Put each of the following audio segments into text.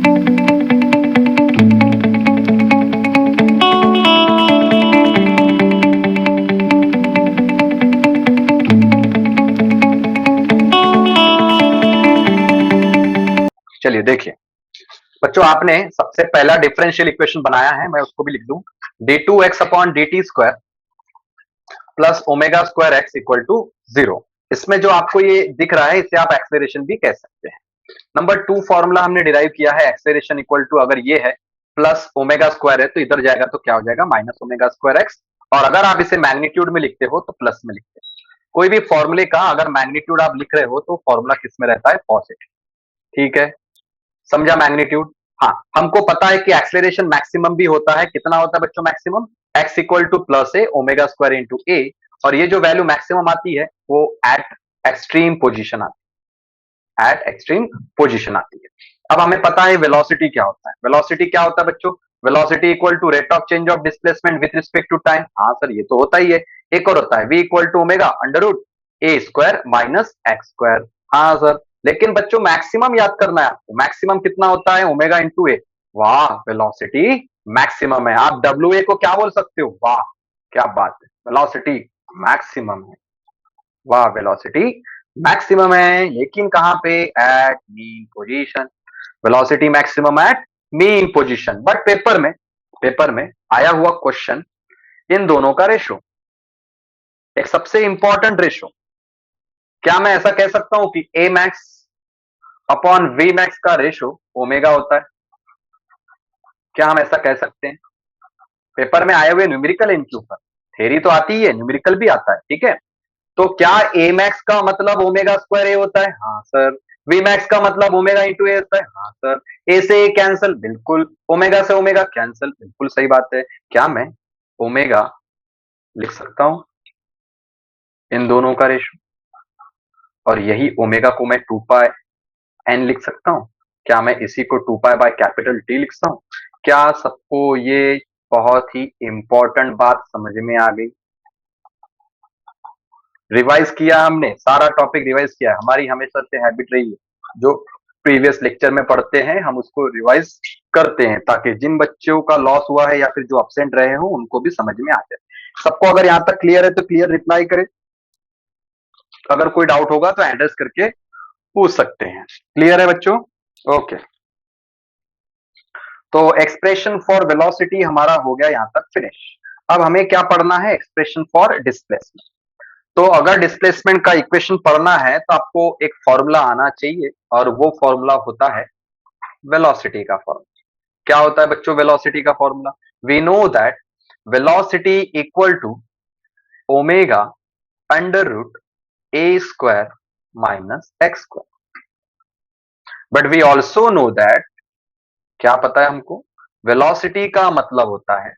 चलिए देखिए बच्चों, आपने सबसे पहला डिफरेंशियल इक्वेशन बनाया है, मैं उसको भी लिख दूं, d2x upon dt square plus omega square x equal to 0। इसमें जो आपको ये दिख रहा है इसे आप एक्सेलरेशन भी कह सकते हैं। नंबर 2 फॉर्मूला हमने डिराइव किया है, एक्सेलरेशन इक्वल टू, अगर ये है प्लस ओमेगा स्क्वायर है तो इधर जाएगा तो क्या हो जाएगा, माइनस ओमेगा स्क्वायर एक्स। और अगर आप इसे मैग्नीट्यूड में लिखते हो तो प्लस में लिखते हो। कोई भी फॉर्मूले का अगर मैग्नीट्यूड आप लिख रहे हो तो फॉर्मूला किस में रहता है, पॉजिटिव। ठीक है, समझा मैग्नीट्यूड। हाँ, हमको पता है कि एक्सेलरेशन मैक्सिमम भी होता है, कितना होता है बच्चों maximum, x equal to plus a omega square into a. और ये जो वैल्यू मैक्सिमम आती है वो एट एक्सट्रीम पोजीशन आती है। अब हमें पता है वेलोसिटी क्या होता है। वेलोसिटी क्या होता है बच्चों, velocity equal to rate of change of displacement with respect to time. हाँ सर, ये तो होता ही है। एक और होता है v equal to omega under root a square minus x square. हाँ सर, लेकिन बच्चों मैक्सिमम याद करना है आपको। मैक्सिमम कितना होता है, ओमेगा इंटू ए। वाह, वेलोसिटी मैक्सिमम है। आप डब्ल्यू ए को क्या बोल सकते हो, वाह क्या बात है, वेलोसिटी मैक्सिमम है। वाह, वेलोसिटी मैक्सिमम है, लेकिन कहां पे, at mean position. Velocity maximum at mean position. But paper में आया हुआ क्वेश्चन इन दोनों का रेशो, एक सबसे इंपॉर्टेंट रेशो, क्या मैं ऐसा कह सकता हूं कि ए मैक्स अपॉन वी मैक्स का रेशो ओमेगा होता है? क्या हम ऐसा कह सकते हैं? पेपर में आए हुए न्यूमेरिकल इनके ऊपर, थ्योरी तो आती है, न्यूमेरिकल भी आता है। ठीक है, तो क्या ए मैक्स का मतलब ओमेगा स्क्वायर ए होता है? हाँ सर। वी मैक्स का मतलब ओमेगा इंटू ए होता है? हाँ सर। ए से ए कैंसिल, बिल्कुल। ओमेगा से ओमेगा कैंसिल, बिल्कुल सही बात है। क्या मैं ओमेगा लिख सकता हूं इन दोनों का रेशो, और यही ओमेगा को मैं 2 पाई एन लिख सकता हूं? क्या मैं इसी को 2 पाई बाय कैपिटल टी लिख सकता हूं? क्या सबको ये बहुत ही इंपॉर्टेंट बात समझ में आ गई? रिवाइज किया हमने, सारा टॉपिक रिवाइज किया है। हमारी हमेशा से हैबिट रही है, जो प्रीवियस लेक्चर में पढ़ते हैं हम उसको रिवाइज करते हैं, ताकि जिन बच्चों का लॉस हुआ है या फिर जो अपसेंट रहे हो उनको भी समझ में आ जाए। सबको अगर यहाँ तक क्लियर है तो क्लियर रिप्लाई करें। अगर कोई डाउट होगा तो एड्रेस करके पूछ सकते हैं। क्लियर है बच्चों? ओके, तो एक्सप्रेशन फॉर वेलोसिटी हमारा हो गया यहाँ तक फिनिश। अब हमें क्या पढ़ना है, एक्सप्रेशन फॉर डिस्प्लेसमेंट। तो अगर डिस्प्लेसमेंट का इक्वेशन पढ़ना है तो आपको एक फॉर्मूला आना चाहिए, और वो फॉर्मूला होता है वेलोसिटी का फॉर्मूला। क्या होता है बच्चों वेलोसिटी का formula? We know that velocity equal to omega under root a square minus x square. But we also know that, क्या पता है हमको, वेलोसिटी का मतलब होता है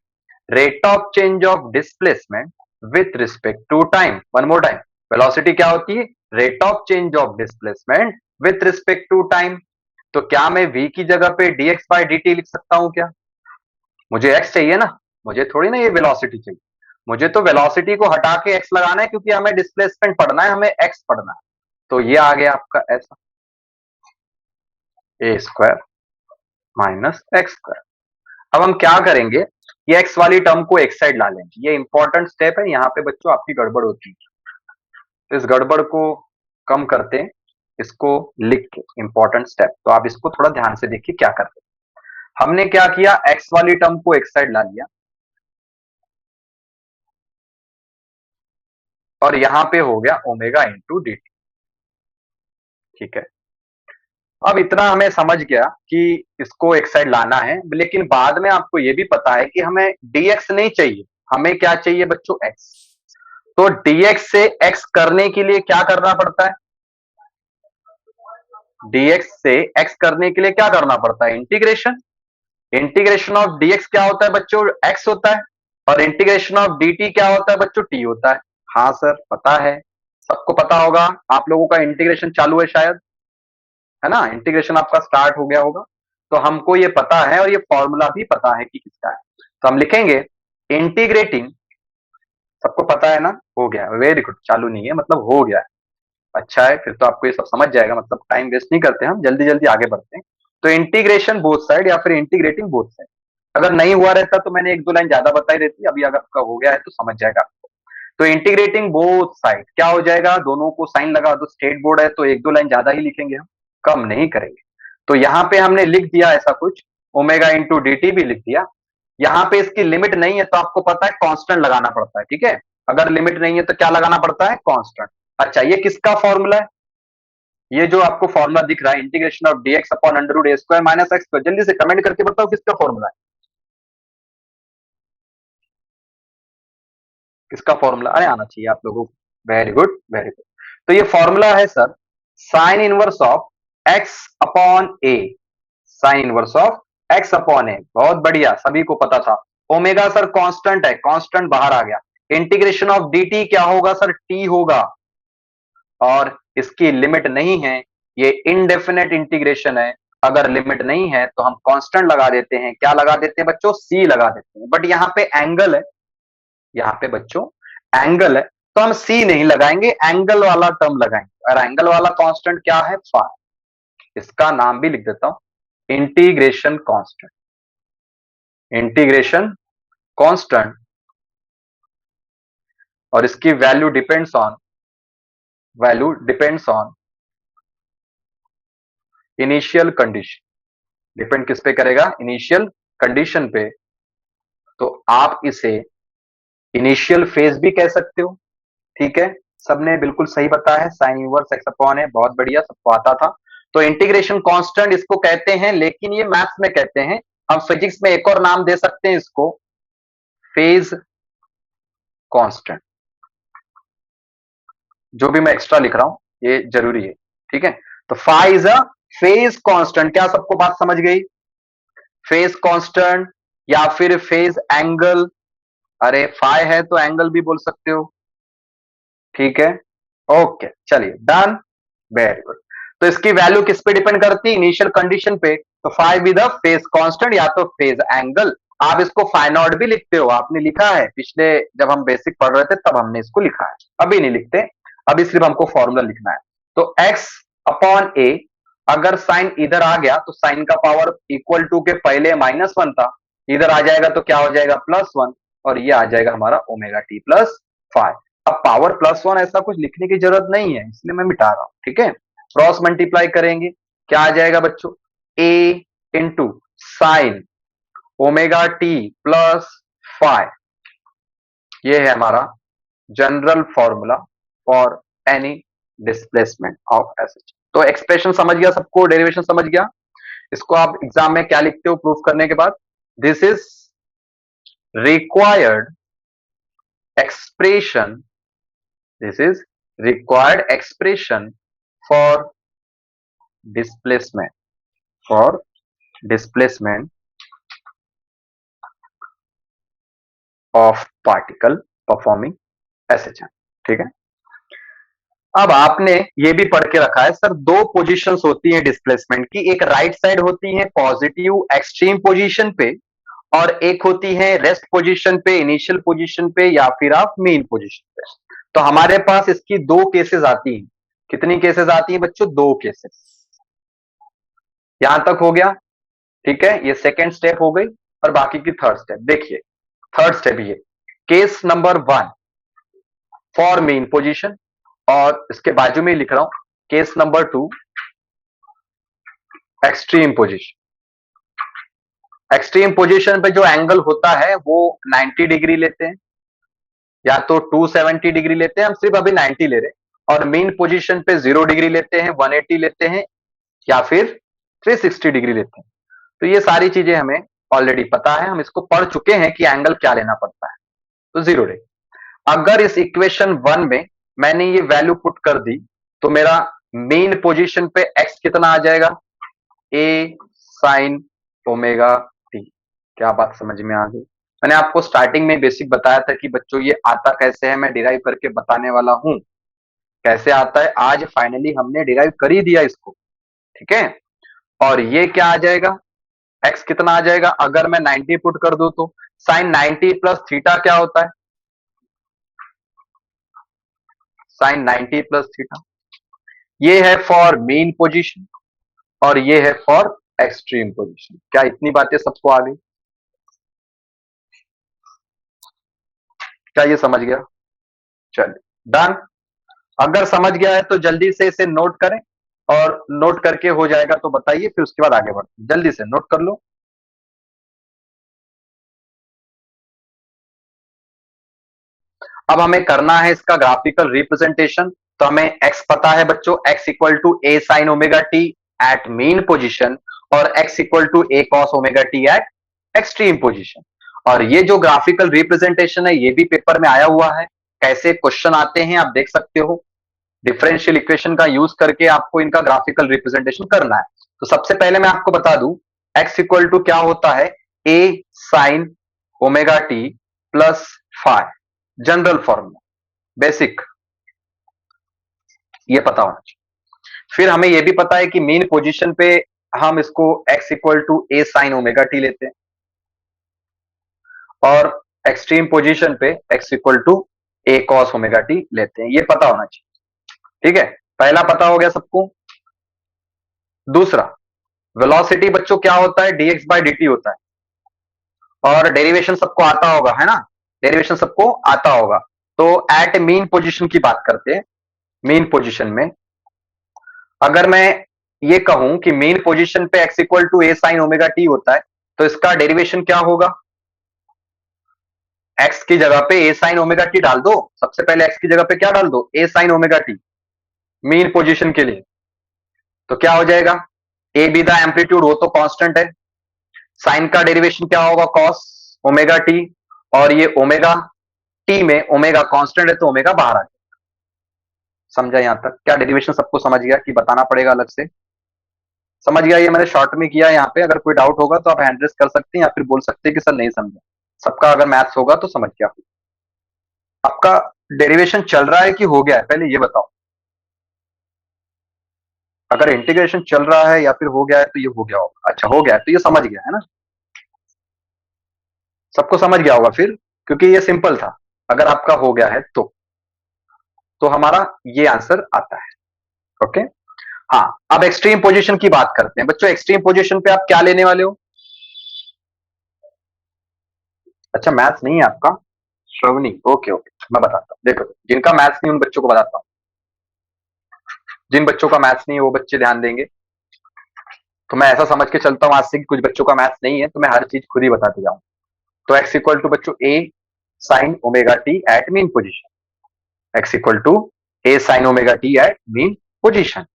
rate of change of displacement with respect to time. One more time, velocity क्या होती है, rate of change of displacement with respect to time. तो क्या मैं v की जगह पे dx बाय dt लिख सकता हूं क्या? मुझे x चाहिए ना, मुझे थोड़ी ना ये वेलोसिटी चाहिए। मुझे तो वेलोसिटी को हटा के x लगाना है, क्योंकि हमें डिस्प्लेसमेंट पढ़ना है, हमें x पढ़ना है। तो ये आ गया आपका ऐसा, ए स्क्वायर माइनस एक्स स्क्वायर। अब हम क्या करेंगे, ये x वाली टर्म को एक साइड ला लेंगे। ये इंपॉर्टेंट स्टेप है, यहाँ पे बच्चों आपकी गड़बड़ होती है। इस गड़बड़ को कम करते हैं, इसको लिख के इंपॉर्टेंट स्टेप। तो आप इसको थोड़ा ध्यान से देखिए क्या करते हैं। हमने क्या किया, x वाली टर्म को एक साइड ला लिया, और यहां पे हो गया ओमेगा इंटू डी टी। ठीक है, अब इतना हमें समझ गया कि इसको एक साइड लाना है, लेकिन बाद में आपको ये भी पता है कि हमें dx नहीं चाहिए, हमें क्या चाहिए बच्चों, x। तो dx से x करने के लिए क्या करना पड़ता है, dx से x करने के लिए क्या करना पड़ता है, इंटीग्रेशन। इंटीग्रेशन ऑफ dx क्या होता है बच्चों, x होता है। और इंटीग्रेशन ऑफ dt क्या होता है बच्चों, t होता है। हाँ सर, पता है, सबको पता होगा। आप लोगों का इंटीग्रेशन चालू है शायद, है ना, इंटीग्रेशन आपका स्टार्ट हो गया होगा। तो हमको ये पता है, और ये फॉर्मूला भी पता है कि किसका है। तो हम लिखेंगे इंटीग्रेटिंग, सबको पता है ना, हो गया, वेरी गुड। चालू नहीं है मतलब हो गया है, अच्छा है, फिर तो आपको ये सब समझ जाएगा। मतलब टाइम वेस्ट नहीं करते हम, जल्दी जल्दी आगे बढ़ते हैं। तो इंटीग्रेशन बोथ साइड या फिर इंटीग्रेटिंग बोथ साइड। अगर नहीं हुआ रहता तो मैंने एक दो लाइन ज्यादा बताई रहती, अभी अगर आपका हो गया है तो समझ जाएगा आपको। तो इंटीग्रेटिंग बोथ साइड क्या हो जाएगा, दोनों को साइन लगा दो, स्ट्रेट बोर्ड है तो एक दो लाइन ज्यादा ही लिखेंगे, हम कम नहीं करेंगे। तो यहां पे हमने लिख दिया ऐसा कुछ, ओमेगा इंटू डी टी भी लिख दिया। यहाँ पे इसकी लिमिट नहीं है तो आपको पता है कांस्टेंट लगाना पड़ता है, ठीक है। अगर लिमिट नहीं है तो क्या लगाना पड़ता है, कांस्टेंट। अच्छा, ये किसका फॉर्मूला है, ये जो आपको फॉर्मूला दिख रहा है integration of dx upon under root a square minus x square, जल्दी से कमेंट करके बताओ किसका फॉर्मूला है, किसका फॉर्मूला, अरे आना चाहिए आप लोगों को। Very good very good. तो ये फॉर्मूला है sir sine inverse of x upon a, sine inverse of x upon a, बहुत बढ़िया, सभी को पता था। ओमेगा सर कांस्टेंट है, कांस्टेंट बाहर आ गया। इंटीग्रेशन ऑफ dt क्या होगा सर, t होगा, और इसकी लिमिट नहीं है, ये इनडेफिनेट इंटीग्रेशन है। अगर लिमिट नहीं है तो हम कांस्टेंट लगा देते हैं, क्या लगा देते हैं बच्चों, c लगा देते हैं। बट यहाँ पे एंगल है, यहाँ पे बच्चों एंगल है, तो हम c नहीं लगाएंगे, एंगल वाला टर्म लगाएंगे। और एंगल वाला कांस्टेंट क्या है, फाई। इसका नाम भी लिख देता हूं, इंटीग्रेशन कांस्टेंट, इंटीग्रेशन कांस्टेंट। और इसकी value depends on initial condition, depend किस पे करेगा, इनिशियल कंडीशन पे। तो आप इसे इनिशियल फेज भी कह सकते हो, ठीक है। सबने बिल्कुल सही बताया है, साइन इनवर्स एक्स अपॉन है, बहुत बढ़िया, सबको आता था। तो इंटीग्रेशन कांस्टेंट इसको कहते हैं, लेकिन ये मैथ्स में कहते हैं। हम फिजिक्स में एक और नाम दे सकते हैं इसको, फेज कांस्टेंट। जो भी मैं एक्स्ट्रा लिख रहा हूं ये जरूरी है, ठीक है। तो phi is a phase constant, क्या सबको बात समझ गई, फेज कांस्टेंट या फिर फेज एंगल, अरे फाई है तो एंगल भी बोल सकते हो, ठीक है। ओके चलिए डन, वेरी गुड। तो इसकी वैल्यू किस पे डिपेंड करती है, इनिशियल कंडीशन पे। तो फाइव विद फेज कांस्टेंट या तो फेज एंगल। आप इसको फाइनॉट भी लिखते हो, आपने लिखा है पिछले जब हम बेसिक पढ़ रहे थे तब हमने इसको लिखा है, अभी नहीं लिखते, अभी सिर्फ हमको फॉर्मूला लिखना है। तो x अपॉन ए, अगर साइन इधर आ गया तो साइन का पावर इक्वल टू के पहले -1 था, इधर आ जाएगा तो क्या हो जाएगा, +1, और ये आ जाएगा हमारा ओमेगा टी प्लस फाइव। अब पावर +1 ऐसा कुछ लिखने की जरूरत नहीं है, इसलिए मैं मिटा रहा हूं, ठीक है। क्रॉस मल्टीप्लाई करेंगे, क्या आ जाएगा बच्चों, a into sine omega T plus five, ये है हमारा general formula for any displacement of SH. तो एक्सप्रेशन समझ गया सबको, डेरिवेशन समझ गया। इसको आप एग्जाम में क्या लिखते हो प्रूफ करने के बाद, this is required expression, this is required expression for displacement, for displacement of particle performing SH, ठीक है। अब आपने ये भी पढ़ के रखा है सर, दो पोजीशंस होती हैं डिस्प्लेसमेंट की, एक राइट साइड होती है पॉजिटिव एक्सट्रीम पोजीशन पे, और एक होती है रेस्ट पोजीशन पे, इनिशियल पोजीशन पे, या फिर आप मेन पोजीशन पे। तो हमारे पास इसकी दो केसेस आती हैं, कितनी केसेस आती हैं बच्चों, दो केसेस। यहां तक हो गया, ठीक है, ये सेकेंड स्टेप हो गई, और बाकी की थर्ड स्टेप देखिए। थर्ड स्टेप ये case number 1 for main position, और इसके बाजू में लिख रहा हूं case number 2 extreme position. Extreme position पे जो एंगल होता है वो 90 डिग्री लेते हैं, या तो 270 डिग्री लेते हैं, हम सिर्फ अभी 90 ले रहे हैं। और मेन पोजीशन पे 0 डिग्री लेते हैं, 180 लेते हैं, या फिर 360 डिग्री लेते हैं। तो ये सारी चीजें हमें ऑलरेडी पता है, हम इसको पढ़ चुके हैं कि एंगल क्या लेना पड़ता है। तो 0 डिग्री, अगर इस इक्वेशन 1 में मैंने ये वैल्यू पुट कर दी तो मेरा मेन पोजीशन पे x कितना आ जाएगा, a साइन ओमेगा टी। क्या बात समझ में आ गई, मैंने आपको स्टार्टिंग में बेसिक बताया था कि बच्चों ये आता कैसे है, मैं डिराइव करके बताने वाला हूं कैसे आता है। आज फाइनली हमने डिराइव कर ही दिया इसको, ठीक है। और ये क्या आ जाएगा, x कितना आ जाएगा, अगर मैं 90 पुट कर दूं तो साइन 90 प्लस थीटा क्या होता है, साइन 90 प्लस थीटा। ये है फॉर मेन पोजीशन और ये है फॉर एक्सट्रीम पोजीशन। क्या इतनी बातें सबको आ गई? क्या ये समझ गया? चलिए डन। अगर समझ गया है तो जल्दी से इसे नोट करें, और नोट करके हो जाएगा तो बताइए, फिर उसके बाद आगे बढ़ते हैं। जल्दी से नोट कर लो। अब हमें करना है इसका ग्राफिकल रिप्रेजेंटेशन। तो हमें x पता है बच्चों, x equal to a sine omega t at mean position, और x equal to a cos omega t at extreme position. और ये जो ग्राफिकल रिप्रेजेंटेशन है ये भी पेपर में आया हुआ है। कैसे क्वेश्चन आते हैं आप देख सकते हो। डिफरेंशियल इक्वेशन का यूज करके आपको इनका ग्राफिकल रिप्रेजेंटेशन करना है। तो सबसे पहले मैं आपको बता दूं, x इक्वल टू क्या होता है, a sign omega T plus five, general formula, basic, ये पता होना चाहिए। फिर हमें यह भी पता है कि मेन पोजीशन पे हम इसको x equal to a sine omega t लेते हैं, और एक्सट्रीम पोजीशन पे x equal to a cos omega t लेते हैं। ये पता होना चाहिए। ठीक है, पहला पता हो गया सबको। दूसरा, वेलोसिटी बच्चों क्या होता है, dx बाय dt होता है, और डेरिवेशन सबको आता होगा, है ना? डेरिवेशन सबको आता होगा। तो एट मीन पोजीशन की बात करते हैं। मीन पोजीशन में अगर मैं ये कहूं कि मीन पोजीशन पे x equal to a sine omega t होता है, तो इसका डेरिवेशन क्या होगा? x की जगह पे ए साइन ओमेगा टी डाल दो। सबसे पहले x की जगह पे क्या डाल दो, a sine omega t, mean position के लिए। तो क्या हो जाएगा, ए बी द एम्पलीट्यूड, वो तो कांस्टेंट है। साइन का डेरिवेशन क्या होगा, कॉस ओमेगा टी, और ये ओमेगा टी में ओमेगा कांस्टेंट है तो ओमेगा बाहर आ जाए। समझा यहां तक? क्या डेरिवेशन सबको समझ गया कि बताना पड़ेगा अलग से? समझ गया? ये मैंने शॉर्ट में किया यहाँ पे। अगर कोई डाउट होगा तो आप हैंड रेस कर सकते हैं, या फिर बोल सकते हैं कि सर नहीं समझा। सबका अगर मैथ्स होगा तो समझ गया। आपका डेरिवेशन चल रहा है कि हो गया है, पहले ये बताओ। अगर इंटीग्रेशन चल रहा है या फिर हो गया है तो ये हो गया होगा। अच्छा हो गया है तो ये समझ गया है ना? सबको समझ गया होगा फिर, क्योंकि ये सिंपल था। अगर आपका हो गया है तो हमारा ये आंसर आता है। ओके। हाँ, अब एक्सट्रीम पोजीशन की बात करते हैं बच्चों। एक्सट्रीम पोजीशन पे आप क्या लेने वाले हो? अच्छा मैथ्स नहीं है आपका, श्रवणी, ओके ओके, मैं बताता हूँ। देखो, जिनका मैथ्स नहीं उन बच्चों को बताता हूँ। जिन बच्चों का मैथ्स नहीं है वो बच्चे ध्यान देंगे। तो मैं ऐसा समझ के चलता हूँ आज से कि कुछ बच्चों का मैथ्स नहीं है, तो मैं हर चीज खुद ही बताते जाऊँ। तो एक्स इक्वल टू बच्चों a sine omega t at mean position. X equal to a sine omega t at mean position.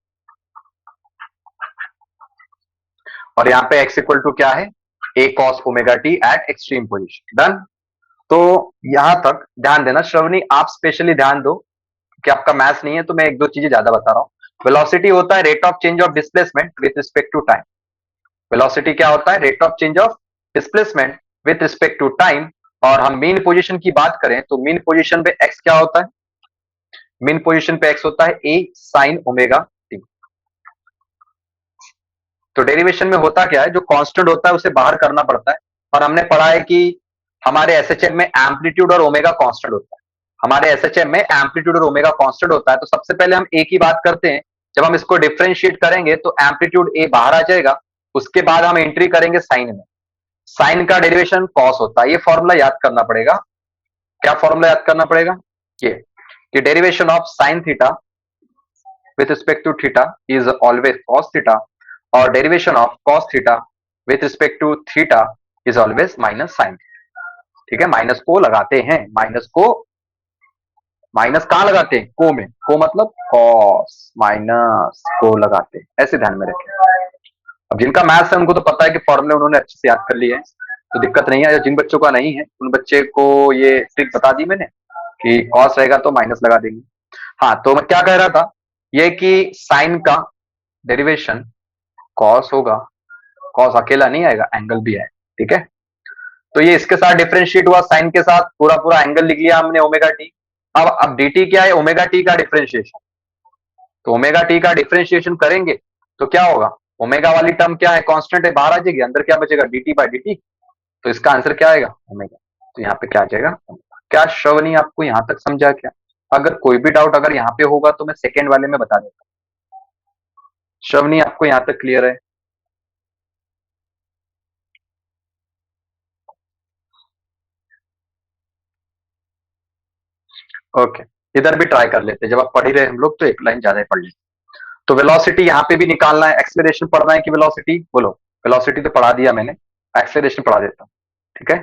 और यहाँ पे एक्स इक्वल टू क्या है, a cos omega t at extreme position. Done. तो यहां तक ध्यान देना श्रवणी, आप स्पेशली ध्यान दो कि आपका मैथ्स नहीं है, तो मैं एक दो चीजें ज्यादा बता रहा हूँ। वेलोसिटी होता है rate of change of displacement with respect to time. Velocity क्या होता है, rate of change of displacement with respect to time. और हम मीन पोजीशन की बात करें तो मीन पोजीशन पे एक्स क्या होता है, मीन पोजीशन पे एक्स होता है ए साइन ओमेगा टी। तो डेरिवेशन में होता क्या है, जो कांस्टेंट होता है उसे बाहर करना पड़ता है। और हमने पढ़ा है कि हमारे एसएचएम में एम्पलीट्यूड और ओमेगा कांस्टेंट होता है। हमारे एसएचएम में एम्पलीट्यूड और ओमेगा कांस्टेंट होता है। तो सबसे पहले हम ए की बात करते हैं। जब हम इसको डिफरेंशिएट करेंगे तो एम्पलीट्यूड ए बाहर आ जाएगा। उसके बाद हम एंट्री करेंगे साइन में। साइन का डेरिवेशन कॉस होता है। ये फॉर्मूला याद करना पड़ेगा। क्या फॉर्मूला याद करना पड़ेगा? ये कि derivation of sine theta with respect to theta is always cos theta, और derivation of cos theta with respect to theta is always minus sine. ठीक है, माइनस को लगाते हैं, माइनस को, माइनस कहां लगाते हैं, को में, को मतलब कॉस, माइनस को लगाते हैं, ऐसे ध्यान में रखें। अब जिनका मैथ्स है उनको तो पता है कि फॉर्मूले उन्होंने अच्छे से याद कर लिए हैं, तो दिक्कत नहीं है। जिन बच्चों का नहीं है उन बच्चे को ये ट्रिक बता दी मैंने कि कॉस रहेगा तो माइनस लगा देंगे। हाँ, तो मैं क्या कह रहा था, ये कि साइन का डेरिवेशन कॉस होगा। कॉस अकेला नहीं आएगा, एंगल भी है। ठीक है, तो ये इसके साथ डिफरेंशिएट हुआ, साइन के साथ पूरा पूरा एंगल लिख लिया हमने ओमेगा टी। अब dt क्या है, ओमेगा टी का डिफरेंशिएशन। तो ओमेगा टी का डिफरेंशिएशन करेंगे तो क्या होगा, ओमेगा वाली टर्म क्या है, कांस्टेंट है, बाहर आ जाएगी, अंदर क्या बचेगा, dt बाय dt। तो इसका आंसर क्या आएगा, ओमेगा। तो यहाँ पे क्या आ जाएगा, क्या श्रवणी आपको यहाँ तक समझा क्या? अगर कोई भी डाउट अगर यहाँ पे होगा तो मैं सेकेंड वाले में बता देता हूँ। श्रवणी आपको यहाँ तक क्लियर है? ओके, इधर भी ट्राई कर लेते हैं, जब आप पढ़ ही रहे हम लोग तो एक लाइन ज्यादा ही पढ़ लेते। तो वेलोसिटी यहाँ पे भी निकालना है, एक्सेलरेशन पढ़ना है कि वेलोसिटी, बोलो। वेलोसिटी तो पढ़ा दिया मैंने, एक्सेलरेशन पढ़ा देता हूँ। ठीक है,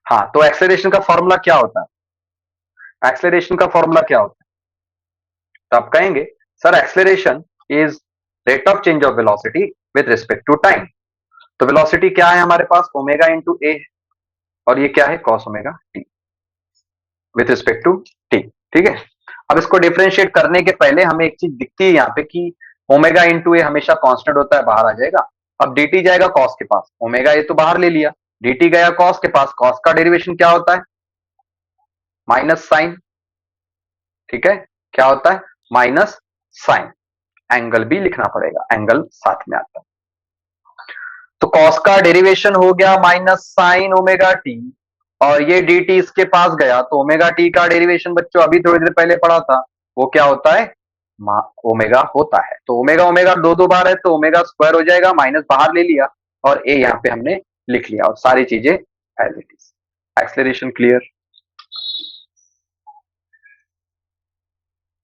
हाँ, तो एक्सेलरेशन का फॉर्मूला क्या होता है? एक्सेलरेशन का फॉर्मूला क्या होता है? तो आप कहेंगे sir acceleration is rate of change of velocity with respect to time. तो वेलोसिटी क्या है हमारे पास? ओमेगा इंटू ए, और ये क्या है? Cos omega t with respect to t. ठीक है, अब इसको डिफरेंशिएट करने के पहले हमें एक चीज दिखती है यहाँ पे कि ओमेगा इंटू ए हमेशा कांस्टेंट होता है, बाहर आ जाएगा। अब dt जाएगा कॉस के पास, ओमेगा ए तो बाहर ले लिया, dt गया कॉस के पास, कॉस का डेरिवेशन क्या होता है? Minus sine. ठीक है, क्या होता है? Minus sign. एंगल भी लिखना पड़ेगा, एंगल साथ में आता है। तो कॉस का डेरिवेशन हो गया माइनस साइन ओमेगा टी, और ये डी टी इसके पास गया, तो ओमेगा टी का डेरिवेशन बच्चों अभी थोड़ी देर पहले पढ़ा था, वो क्या होता है? ओमेगा होता है। तो ओमेगा ओमेगा दो दो बार है, तो ओमेगा स्क्वायर हो जाएगा, माइनस बाहर ले लिया, और ए यहाँ पे हमने लिख लिया, और सारी चीजें as it is. Acceleration clear?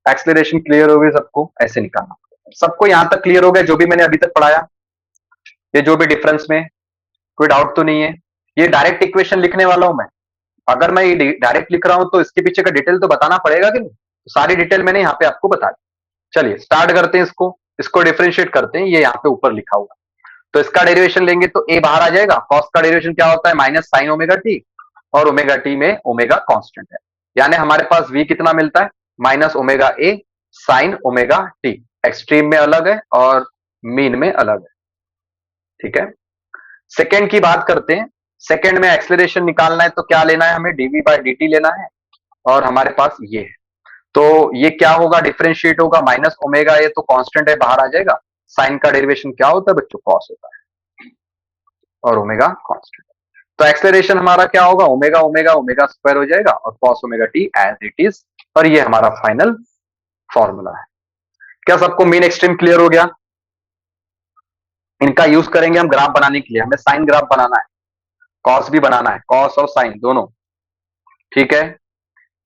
Acceleration clear हो गई सबको? ऐसे निकालना सबको, यहां तक क्लियर हो गया जो भी मैंने अभी तक पढ़ाया? ये जो भी डिफरेंस में कोई डाउट तो नहीं है? ये डायरेक्ट इक्वेशन लिखने वाला हूं मैं, अगर मैं ये डायरेक्ट लिख रहा हूं तो इसके पीछे का डिटेल तो बताना पड़ेगा कि नहीं? तो सारी डिटेल मैंने यहाँ पे आपको बता दी। चलिए स्टार्ट करते हैं इसको, इसको डिफरेंशिएट करते हैं। ये यहाँ पे ऊपर लिखा हुआ, तो इसका डेरिवेशन लेंगे तो ए बाहर आ जाएगा, कॉस का डेरिवेशन क्या होता है? माइनस साइन ओमेगा टी, और ओमेगा टी में ओमेगा कांस्टेंट है, यानी हमारे पास वी कितना मिलता है? Minus omega A sine omega T. Extreme में अलग है और मीन में अलग है। ठीक है, सेकेंड की बात करते हैं। सेकेंड में एक्सेलरेशन निकालना है तो क्या लेना है हमें? डीवी बाई डी टी लेना है, और हमारे पास ये है, तो ये क्या होगा? डिफरेंशिएट होगा, माइनस ओमेगा ए तो कांस्टेंट है, बाहर आ जाएगा। साइन का डेरिवेशन क्या होता है बच्चों? कॉस होता है, और ओमेगा कांस्टेंट। तो एक्सेलरेशन हमारा क्या होगा? ओमेगा ओमेगा ओमेगा स्क्वायर हो जाएगा, और cos omega t as it is, और ये हमारा फाइनल फॉर्मूला है। क्या सबको मीन एक्सट्रीम क्लियर हो गया? इनका यूज करेंगे हम ग्राफ बनाने के लिए, हमें साइन ग्राफ बनाना है, कॉस भी बनाना है, कॉस और साइन दोनों। ठीक है,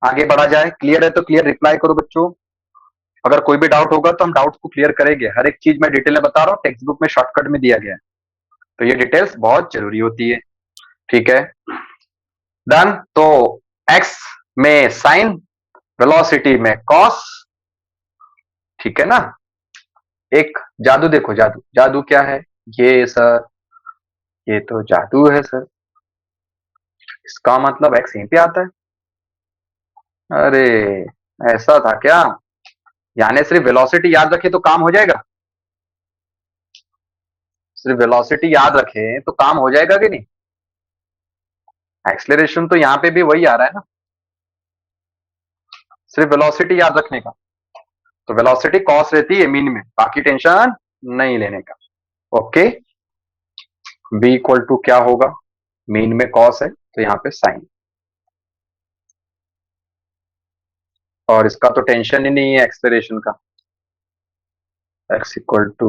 आगे बढ़ा जाए। क्लियर है तो क्लियर रिप्लाई करो बच्चों, अगर कोई भी डाउट होगा तो हम डाउट को क्लियर करेंगे। हर एक चीज मैं डिटेल में बता रहा हूँ, टेक्स्ट बुक में शॉर्टकट में दिया गया है, तो ये डिटेल्स बहुत जरूरी होती है। ठीक है, डन। तो एक्स में साइन, वेलोसिटी में कॉस। ठीक है ना? एक जादू देखो, जादू जादू क्या है ये सर? ये तो जादू है सर, इसका मतलब एक्स यहीं पे आता है। अरे ऐसा था क्या? यानी सिर्फ वेलोसिटी याद रखे तो काम हो जाएगा? सिर्फ वेलोसिटी याद रखे तो काम हो जाएगा कि नहीं? एक्सेलरेशन तो यहाँ पे भी वही आ रहा है ना, सिर्फ वेलोसिटी याद रखने का। तो वेलोसिटी कॉस रहती है मीन में, बाकी टेंशन नहीं लेने का। ओके, बी इक्वल टू क्या होगा? मीन में कॉस है तो यहाँ पे साइन, और इसका तो टेंशन ही नहीं है एक्सेलरेशन का। एक्स इक्वल टू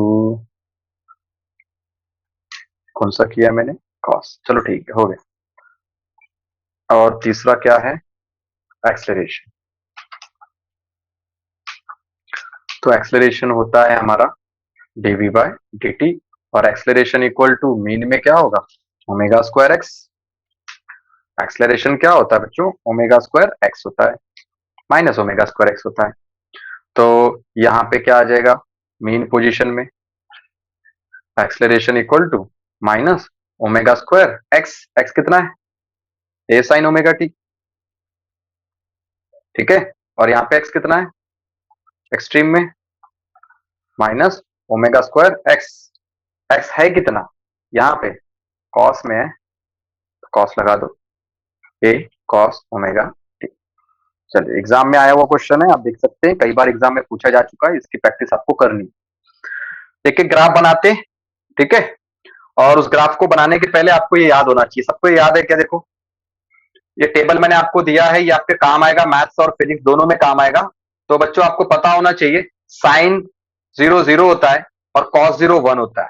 कौन सा किया मैंने? कॉस। चलो ठीक है, हो गया। और तीसरा क्या है? एक्सेलरेशन। तो एक्सेलरेशन होता है हमारा डीवी बाय डी, और एक्सेलरेशन इक्वल टू मीन में क्या होगा? Omega square x. एक्सेलरेशन क्या होता है बच्चों? ओमेगा स्क्वायर एक्स होता है, माइनस ओमेगा स्क्वायर एक्स होता है। तो यहाँ पे क्या आ जाएगा मीन पोजीशन में? Acceleration equal to minus omega square x, x कितना है? A sine omega t. ठीक है, और यहाँ पे एक्स कितना है एक्सट्रीम में? Minus omega square x. X है कितना यहाँ पे? कॉस में है, तो कॉस लगा दो, ए कॉस ओमेगा टी। चलिए, एग्जाम में आया हुआ क्वेश्चन है, आप देख सकते हैं, कई बार एग्जाम में पूछा जा चुका है, इसकी प्रैक्टिस आपको करनी है। एक एक ग्राफ बनाते, ठीक है, और उस ग्राफ को बनाने के पहले आपको ये याद होना चाहिए। सबको ये याद है क्या? देखो, ये टेबल मैंने आपको दिया है, ये आपके काम आएगा, मैथ्स और फिजिक्स दोनों में काम आएगा। तो बच्चों आपको पता होना चाहिए साइन 0 0 होता है और कॉस 0 1 होता है।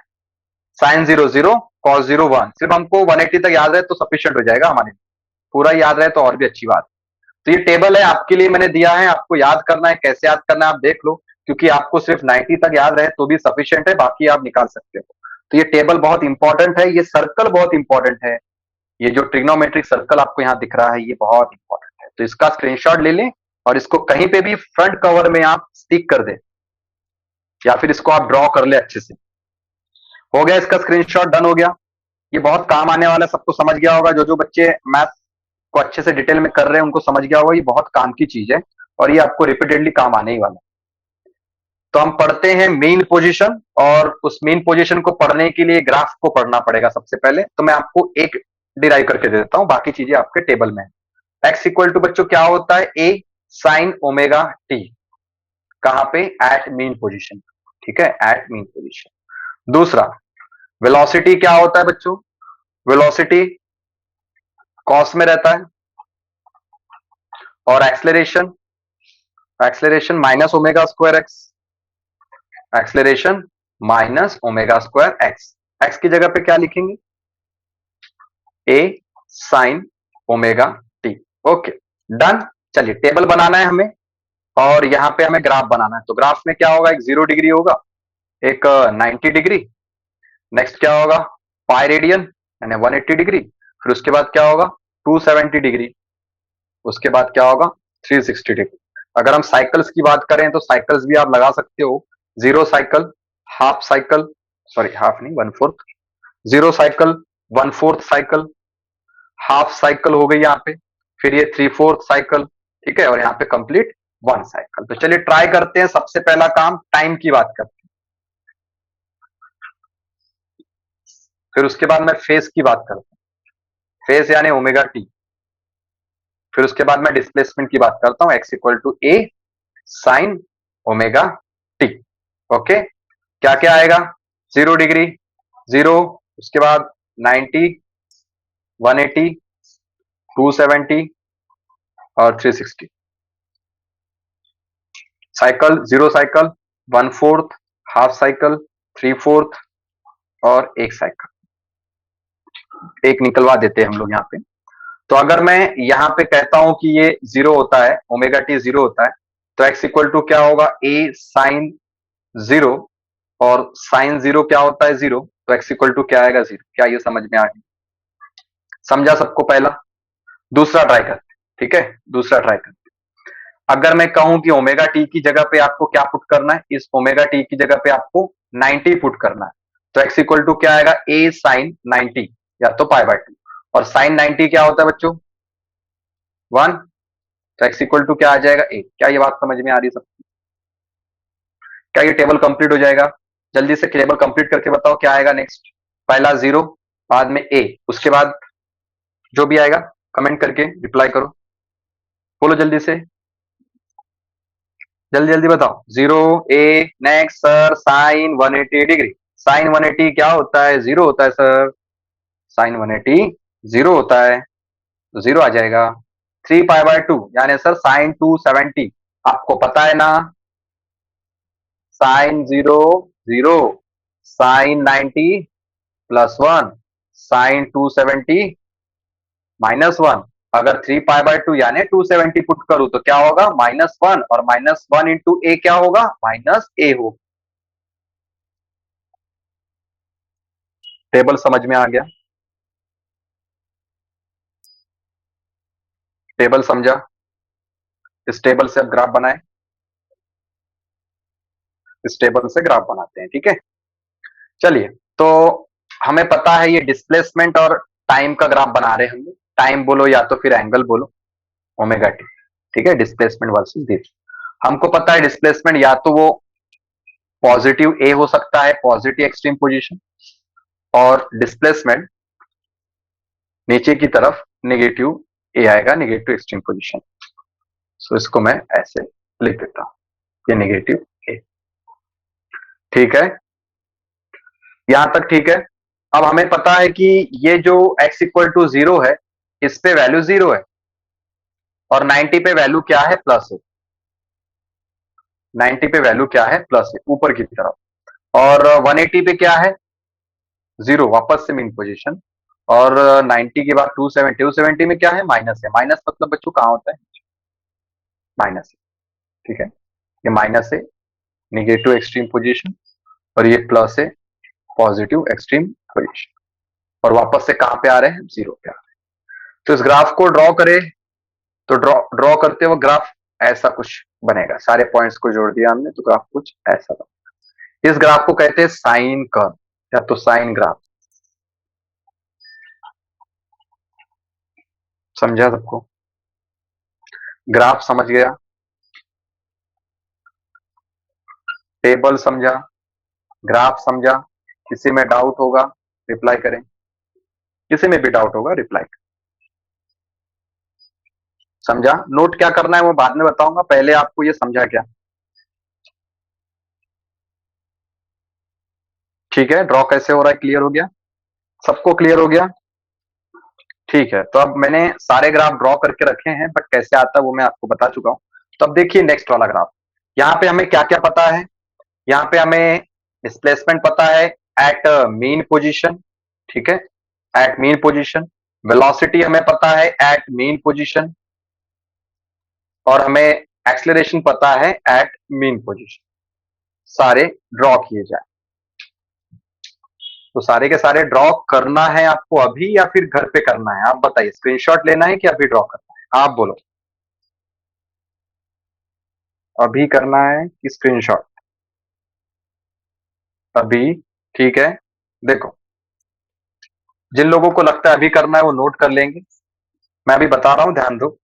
साइन 0 0, कॉस 0 1, सिर्फ हमको 180 तक याद रहे तो सफिशियंट हो जाएगा हमारे लिए, पूरा याद रहे तो और भी अच्छी बात। तो ये टेबल है आपके लिए, मैंने दिया है, आपको याद करना है। कैसे याद करना है आप देख लो, क्योंकि आपको सिर्फ 90 तक याद रहे तो भी सफिशिएंट है, बाकी आप निकाल सकते हो। तो ये टेबल बहुत इंपॉर्टेंट है, ये सर्कल बहुत इंपॉर्टेंट है। ये जो ट्रिग्नोमेट्रिक सर्कल आपको यहाँ दिख रहा है ये बहुत इंपॉर्टेंट है, तो इसका स्क्रीनशॉट ले लें और इसको कहीं पे भी फ्रंट कवर में आप स्टिक कर दें या फिर इसको आप ड्रॉ कर ले अच्छे से। हो गया, इसका स्क्रीनशॉट डन हो गया। ये बहुत काम आने वाला है, सबको समझ गया होगा। जो जो बच्चे मैथ को अच्छे से डिटेल में कर रहे हैं उनको समझ गया होगा, ये बहुत काम की चीज है और ये आपको रिपीटेडली काम आने ही वाला है। तो हम पढ़ते हैं मेन पोजीशन, और उस मेन पोजीशन को पढ़ने के लिए ग्राफ को पढ़ना पड़ेगा सबसे पहले। तो मैं आपको एक डिराइव करके दे देता हूं, बाकी चीजें आपके टेबल में है। एक्स इक्वल टू बच्चों क्या होता है, ए साइन ओमेगा टी। कहां पे, एट मीन पोजीशन। ठीक है, एट मीन पोजीशन। दूसरा, वेलोसिटी क्या होता है बच्चों, वेलोसिटी कॉस में रहता है। और acceleration, acceleration minus omega square x, acceleration minus omega square x. X की जगह पे क्या लिखेंगे, a sine omega t. Okay, done. चलिए टेबल बनाना है हमें और यहां पे हमें ग्राफ बनाना है। तो ग्राफ में क्या होगा, एक 0 डिग्री होगा, एक 90 डिग्री, नेक्स्ट क्या होगा पाई रेडियन यानी 180 डिग्री, फिर उसके बाद क्या होगा 270 डिग्री, उसके बाद क्या होगा 360 डिग्री। अगर हम साइकिल्स की बात करें तो साइकिल्स भी आप लगा सकते हो, zero cycle, half cycle, sorry half नहीं 1/4, zero cycle, 1/4 cycle, half cycle हो गई यहाँ पे, फिर ये 3/4 साइकिल, ठीक है, और यहाँ पे कंप्लीट 1 साइकिल। तो चलिए ट्राई करते हैं। सबसे पहला काम टाइम की बात करते हैं, फिर उसके बाद मैं फेस की बात करता हूँ, फेस यानी ओमेगा टी, फिर उसके बाद मैं डिस्प्लेसमेंट की बात करता हूँ, x equal to a sine omega t. Okay, क्या क्या आएगा, 0 डिग्री, 0, उसके बाद 90, 180, 270 और 360। Cycle, zero cycle, 1/4, half cycle, 3/4 और एक साइकिल, एक निकलवा देते हैं हम लोग यहाँ पे। तो अगर मैं यहाँ पे कहता हूं कि ये 0 होता है, ओमेगा टी 0 होता है, तो एक्स इक्वल टू क्या होगा, ए साइन 0, और साइन 0 क्या होता है 0, तो एक्स इक्वल टू क्या आएगा 0। क्या ये समझ में आ गया, समझा सबको पहला। दूसरा ट्राई करते हैं, ठीक है, दूसरा ट्राई करते हैं। अगर मैं कहूं कि ओमेगा टी की जगह पे आपको क्या पुट करना है, इस ओमेगा टी की जगह पे आपको 90 पुट करना है, तो एक्स इक्वल टू क्या आएगा, ए साइन 90 या तो पाई बाय 2, और साइन 90 क्या होता है बच्चों 1, तो एक्स इक्वल टू क्या आ जाएगा 8। क्या ये बात समझ में आ रही है सबको, क्या ये टेबल कंप्लीट हो जाएगा, जल्दी से टेबल कंप्लीट करके बताओ क्या आएगा नेक्स्ट। पहला 0, बाद में ए, उसके बाद जो भी आएगा कमेंट करके रिप्लाई करो, बोलो जल्दी से, जल्दी जल्दी बताओ। 0, a, next sir sine 180 degree, sine 180 क्या होता है 0 होता है सर, साइन 180 0 होता है, तो 0 आ जाएगा। 3 पाई बाय 2 यानी सर साइन 270, आपको पता है ना, साइन 0 0, साइन 90 +1, साइन 270 -1। अगर 3 पाई बाय 2 यानी 270 पुट करूं तो क्या होगा -1, और -1 इंटू ए क्या होगा -a होगा। टेबल समझ में आ गया, टेबल समझा, इस टेबल से अब ग्राफ बनाए, इस टेबल से ग्राफ बनाते हैं, ठीक है। चलिए, तो हमें पता है ये डिस्प्लेसमेंट और टाइम का ग्राफ बना रहे हैं हम लोग, टाइम बोलो या तो फिर एंगल बोलो, ओमेगा टी, ठीक है, डिस्प्लेसमेंट वर्सेस डी। हमको पता है डिस्प्लेसमेंट या तो वो पॉजिटिव ए हो सकता है, पॉजिटिव एक्सट्रीम पोजीशन, और डिस्प्लेसमेंट नीचे की तरफ नेगेटिव ए आएगा, नेगेटिव एक्सट्रीम पोजीशन। सो इसको मैं ऐसे लिख देता हूं, ये नेगेटिव ए, ठीक है, यहां तक ठीक है। अब हमें पता है कि ये जो x इक्वल टू 0 है, इस पे वैल्यू 0 है, और 90 पे वैल्यू क्या है प्लस है, 90 पे वैल्यू क्या है प्लस है ऊपर की तरफ, और 180 पे क्या है 0, वापस से मीन पोजीशन, और 90 के बाद 270, 270 में क्या है माइनस है, माइनस मतलब बच्चों कहां होता है माइनस ए, ठीक है, ये माइनस ए निगेटिव एक्सट्रीम पोजीशन और ये प्लस ए पॉजिटिव एक्सट्रीम पोजीशन, और वापस से कहां पे आ रहे हैं, जीरो पे आ रहे हैं। तो इस ग्राफ को ड्रॉ करें, तो ड्रॉ करते हुए ग्राफ ऐसा कुछ बनेगा, सारे पॉइंट्स को जोड़ दिया हमने तो ग्राफ कुछ ऐसा बनेगा। इस ग्राफ को कहते हैं साइन कर्व या तो साइन ग्राफ। समझा सबको, ग्राफ समझ गया, टेबल समझा, ग्राफ समझा, किसी में डाउट होगा रिप्लाई करें, किसी में भी डाउट होगा रिप्लाई करें। समझा, नोट क्या करना है वो बाद में बताऊंगा, पहले आपको ये समझा क्या, ठीक है, ड्रॉ कैसे हो रहा है क्लियर हो गया, सबको क्लियर हो गया, ठीक है। तो अब मैंने सारे ग्राफ ड्रॉ करके रखे हैं, बट कैसे आता है वो मैं आपको बता चुका हूं। तो अब देखिए नेक्स्ट वाला ग्राफ, यहाँ पे हमें क्या क्या पता है, यहाँ पे हमें डिस्प्लेसमेंट पता है एट मीन पोजीशन, ठीक है, एट मीन पोजीशन, वेलोसिटी हमें पता है एट मीन पोजीशन, और हमें एक्सेलरेशन पता है एट मीन पोजीशन। सारे ड्रॉ किए जाए, तो सारे के सारे ड्रॉ करना है आपको अभी या फिर घर पे करना है, आप बताइए, स्क्रीनशॉट लेना है कि अभी ड्रॉ करना है, आप बोलो, अभी करना है कि स्क्रीनशॉट, अभी, ठीक है। देखो, जिन लोगों को लगता है अभी करना है वो नोट कर लेंगे, मैं अभी बता रहा हूं ध्यान दो।